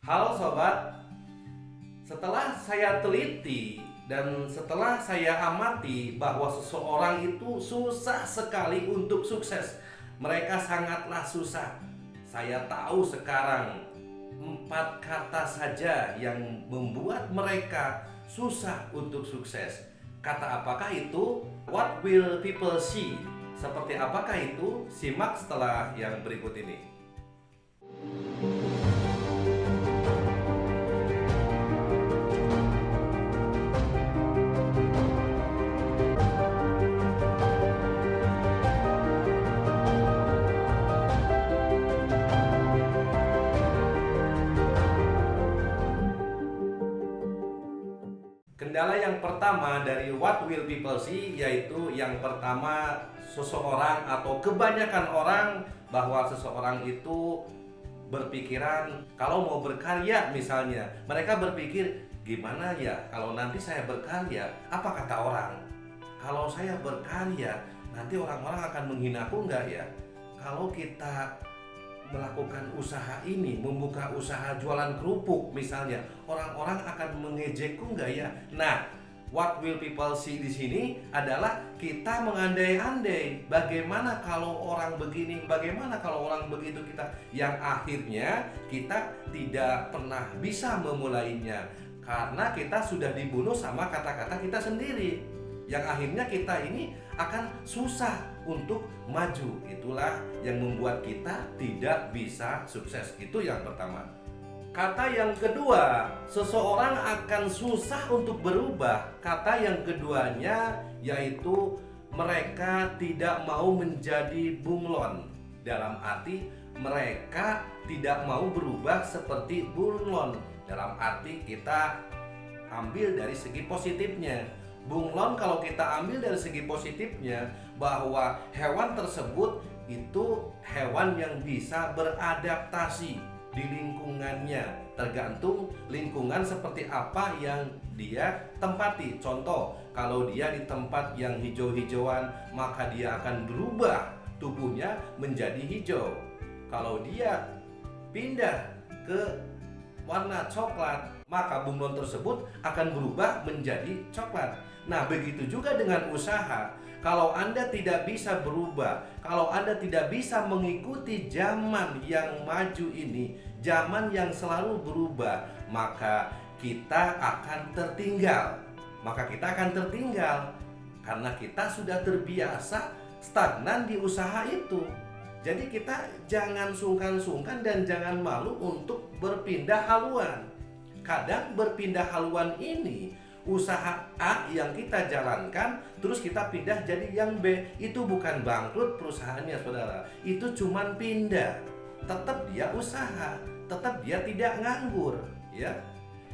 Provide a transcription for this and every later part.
Halo sobat, setelah saya teliti dan setelah saya amati bahwa seseorang itu susah sekali untuk sukses. Mereka sangatlah susah. Saya tahu sekarang 4 kata saja yang membuat mereka susah untuk sukses. Kata apakah itu? What will people see? Seperti apakah itu? Simak setelah yang berikut ini. Kendala yang pertama dari what will people see, yaitu yang pertama, seseorang atau kebanyakan orang, bahwa seseorang itu berpikiran kalau mau berkarya misalnya, mereka berpikir gimana ya kalau nanti saya berkarya, apa kata orang? Kalau saya berkarya nanti orang-orang akan menghinaku nggak ya? Kalau kita melakukan usaha ini, membuka usaha jualan kerupuk misalnya, orang-orang akan mengejekku nggak ya? Nah, what will people see di sini adalah kita mengandai-andai bagaimana kalau orang begini, bagaimana kalau orang begitu, yang akhirnya kita tidak pernah bisa memulainya karena kita sudah dibunuh sama kata-kata kita sendiri, yang akhirnya kita ini akan susah untuk maju. Itulah yang membuat kita tidak bisa sukses. Itu yang pertama. Kata yang kedua, seseorang akan susah untuk berubah. Kata yang keduanya yaitu mereka tidak mau menjadi bunglon. Dalam arti mereka tidak mau berubah seperti bunglon. Dalam arti kita ambil dari segi positifnya. Bunglon kalau kita ambil dari segi positifnya, bahwa hewan tersebut itu hewan yang bisa beradaptasi di lingkungannya, tergantung lingkungan seperti apa yang dia tempati. Contoh, kalau dia di tempat yang hijau-hijauan, maka dia akan berubah tubuhnya menjadi hijau. Kalau dia pindah ke warna coklat, maka bunglon tersebut akan berubah menjadi coklat. Nah, begitu juga dengan usaha. Kalau Anda tidak bisa berubah, kalau Anda tidak bisa mengikuti zaman yang maju ini, zaman yang selalu berubah, maka kita akan tertinggal. Karena kita sudah terbiasa stagnan di usaha itu. Jadi kita jangan sungkan-sungkan dan jangan malu untuk berpindah haluan. Kadang berpindah haluan ini, usaha A yang kita jalankan terus kita pindah jadi yang B, itu bukan bangkrut perusahaannya saudara, itu cuman pindah. Tetap dia usaha, tetap dia tidak nganggur ya.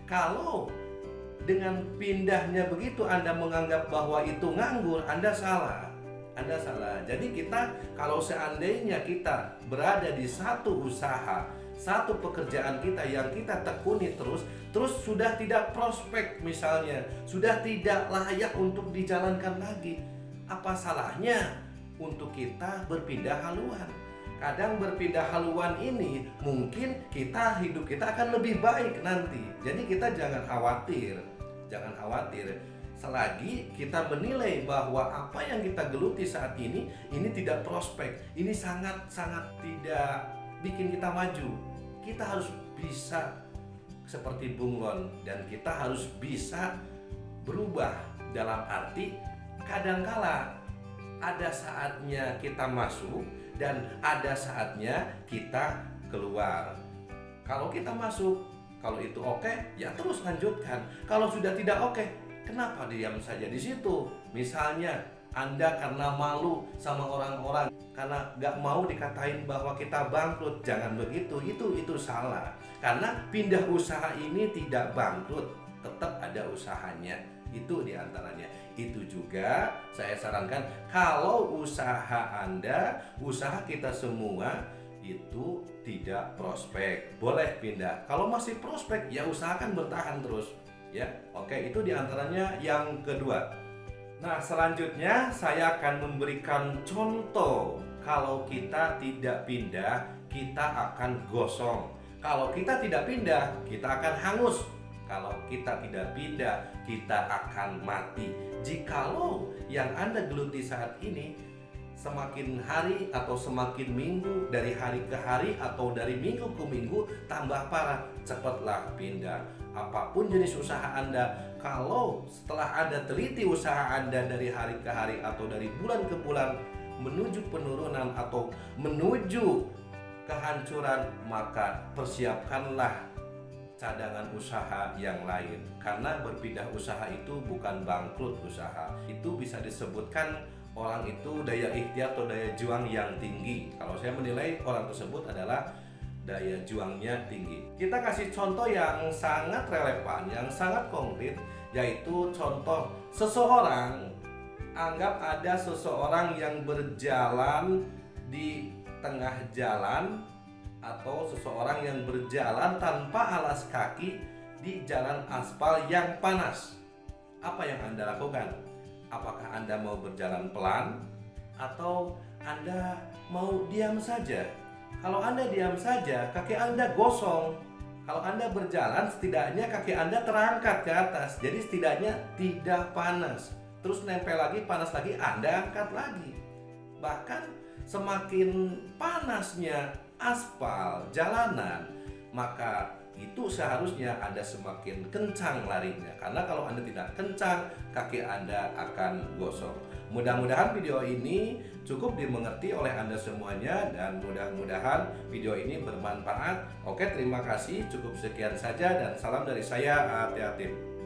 Kalau dengan pindahnya begitu Anda menganggap bahwa itu nganggur, Anda salah. Jadi kita, kalau seandainya kita berada di satu usaha, satu pekerjaan kita yang kita tekuni terus sudah tidak prospek misalnya, sudah tidak layak untuk dijalankan lagi, apa salahnya untuk kita berpindah haluan? Kadang berpindah haluan ini mungkin hidup kita akan lebih baik nanti. Jadi kita jangan khawatir. Selagi kita menilai bahwa apa yang kita geluti saat ini tidak prospek, ini sangat-sangat tidak bikin kita maju. Kita harus bisa seperti bunglon dan kita harus bisa berubah. Dalam arti kadangkala ada saatnya kita masuk dan ada saatnya kita keluar. Kalau kita masuk, kalau itu oke, ya terus lanjutkan. Kalau sudah tidak oke, kenapa diam saja di situ? Misalnya Anda karena malu sama orang-orang, karena gak mau dikatain bahwa kita bangkrut, jangan begitu. Itu salah. Karena pindah usaha ini tidak bangkrut, tetap ada usahanya. Itu diantaranya. Itu juga saya sarankan, kalau usaha Anda, usaha kita semua itu tidak prospek, boleh pindah. Kalau masih prospek, ya usahakan bertahan terus ya. Oke, itu diantaranya yang kedua. Nah, selanjutnya saya akan memberikan contoh. Kalau kita tidak pindah, kita akan gosong. Kalau kita tidak pindah, kita akan hangus. Kalau kita tidak pindah, kita akan mati. Jikalau yang Anda geluti saat ini semakin hari atau semakin minggu, dari hari ke hari atau dari minggu ke minggu tambah parah, cepatlah pindah. Apapun jenis usaha Anda, kalau setelah Anda teliti usaha Anda dari hari ke hari atau dari bulan ke bulan menuju penurunan atau menuju kehancuran, maka persiapkanlah cadangan usaha yang lain. Karena berpindah usaha itu bukan bangkrut usaha. Itu bisa disebutkan orang itu daya ikhtiar atau daya juang yang tinggi. Kalau saya menilai orang tersebut adalah daya juangnya tinggi. Kita kasih contoh yang sangat relevan, yang sangat konkret, yaitu contoh seseorang. Anggap ada seseorang yang berjalan di tengah jalan, atau seseorang yang berjalan tanpa alas kaki di jalan aspal yang panas. Apa yang Anda lakukan? Apakah Anda mau berjalan pelan atau Anda mau diam saja? Kalau Anda diam saja, kaki Anda gosong. Kalau Anda berjalan, setidaknya kaki Anda terangkat ke atas. Jadi setidaknya tidak panas. Terus nempel lagi, panas lagi, Anda angkat lagi. Bahkan semakin panasnya aspal jalanan, maka itu seharusnya Anda semakin kencang larinya. Karena kalau Anda tidak kencang, kaki Anda akan gosong. Mudah-mudahan video ini cukup dimengerti oleh Anda semuanya, dan mudah-mudahan video ini bermanfaat. Oke, terima kasih. Cukup sekian saja dan salam dari saya, hati-hati.